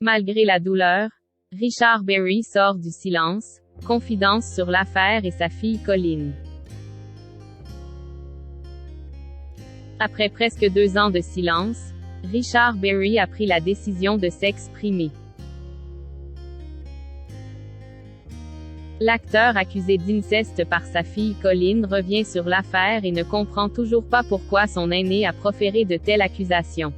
Malgré la douleur, Richard Berry sort du silence, confidence sur l'affaire et sa fille Colleen. Après presque 2 ans de silence, Richard Berry a pris la décision de s'exprimer. L'acteur accusé d'inceste par sa fille Colleen revient sur l'affaire et ne comprend toujours pas pourquoi son aîné a proféré de telles accusations.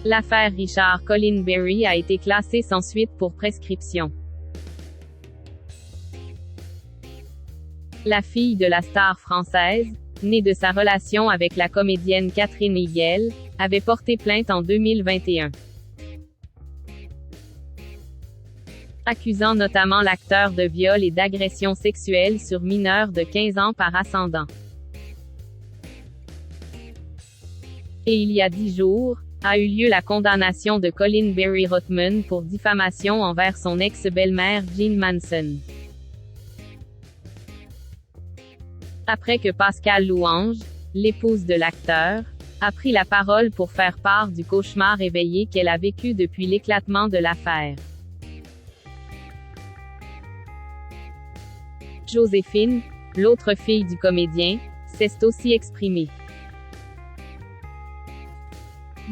L'affaire Richard Colleen Berry a été classée sans suite pour prescription. La fille de la star française, née de sa relation avec la comédienne Catherine Higuel, avait porté plainte en 2021. Accusant notamment l'acteur de viol et d'agression sexuelle sur mineurs de 15 ans par ascendant. Et il y a 10 jours, a eu lieu la condamnation de Colleen Berry Rothman pour diffamation envers son ex-belle-mère Jean Manson. Après que Pascale Louange, l'épouse de l'acteur, a pris la parole pour faire part du cauchemar éveillé qu'elle a vécu depuis l'éclatement de l'affaire. Joséphine, l'autre fille du comédien, s'est aussi exprimée.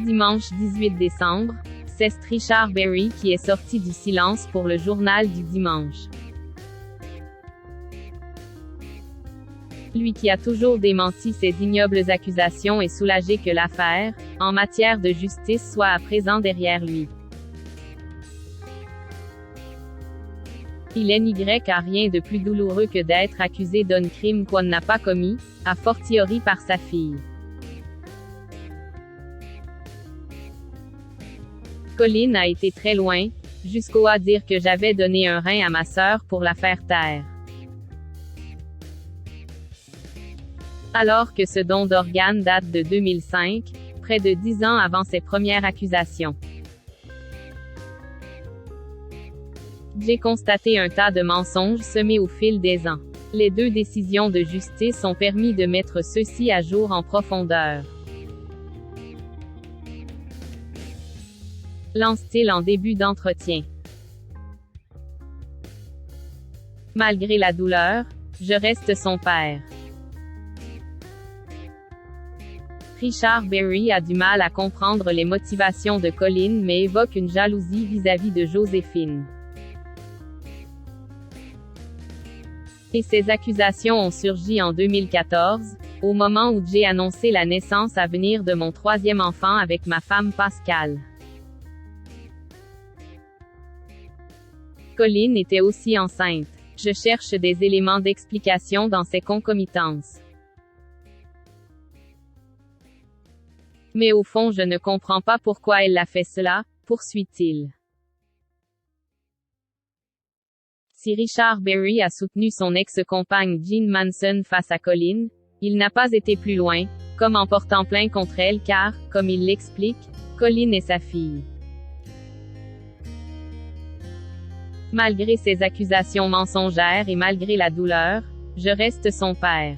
Dimanche 18 décembre, c'est Richard Berry qui est sorti du silence pour le journal du dimanche. Lui qui a toujours démenti ces ignobles accusations est soulagé que l'affaire, en matière de justice, soit à présent derrière lui. Il NY a rien de plus douloureux que d'être accusé d'un crime qu'on n'a pas commis, a fortiori par sa fille. Colleen a été très loin, jusqu'au à dire que j'avais donné un rein à ma sœur pour la faire taire. Alors que ce don d'organes date de 2005, près de 10 ans avant ses premières accusations. J'ai constaté un tas de mensonges semés au fil des ans. Les 2 décisions de justice ont permis de mettre ceux-ci à jour en profondeur. Lance-t-il en début d'entretien. Malgré la douleur, je reste son père. Richard Berry a du mal à comprendre les motivations de Colleen mais évoque une jalousie vis-à-vis de Joséphine. Et ces accusations ont surgi en 2014, au moment où j'ai annoncé la naissance à venir de mon 3e enfant avec ma femme Pascale. Colleen était aussi enceinte. Je cherche des éléments d'explication dans ces concomitances. Mais au fond je ne comprends pas pourquoi elle a fait cela, poursuit-il. Si Richard Berry a soutenu son ex-compagne Jean Manson face à Colleen, il n'a pas été plus loin, comme en portant plainte contre elle car, comme il l'explique, Colleen est sa fille. Malgré ces accusations mensongères et malgré la douleur, je reste son père.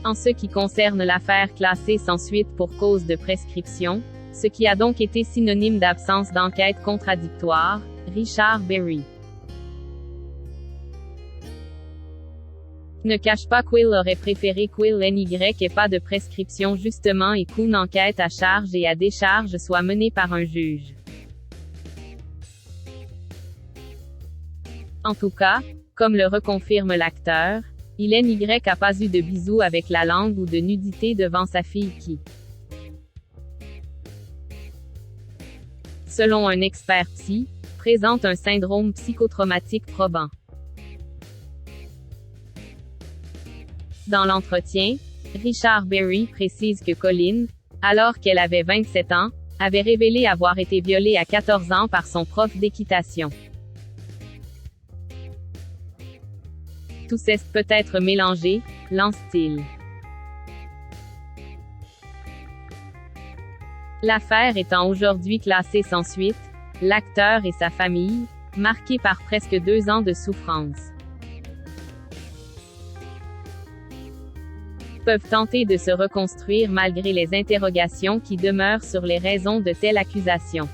En ce qui concerne l'affaire classée sans suite pour cause de prescription, ce qui a donc été synonyme d'absence d'enquête contradictoire, Richard Berry ne cache pas qu'il aurait préféré qu'il n'y ait pas de prescription justement et qu'une enquête à charge et à décharge soit menée par un juge. En tout cas, comme le reconfirme l'acteur, il NY a pas eu de bisous avec la langue ou de nudité devant sa fille qui, selon un expert psy, présente un syndrome psychotraumatique probant. Dans l'entretien, Richard Berry précise que Colleen, alors qu'elle avait 27 ans, avait révélé avoir été violée à 14 ans par son prof d'équitation. Tout s'est peut-être mélangé, lance-t-il. L'affaire étant aujourd'hui classée sans suite, l'acteur et sa famille, marqués par presque 2 ans de souffrance, peuvent tenter de se reconstruire malgré les interrogations qui demeurent sur les raisons de telles accusations.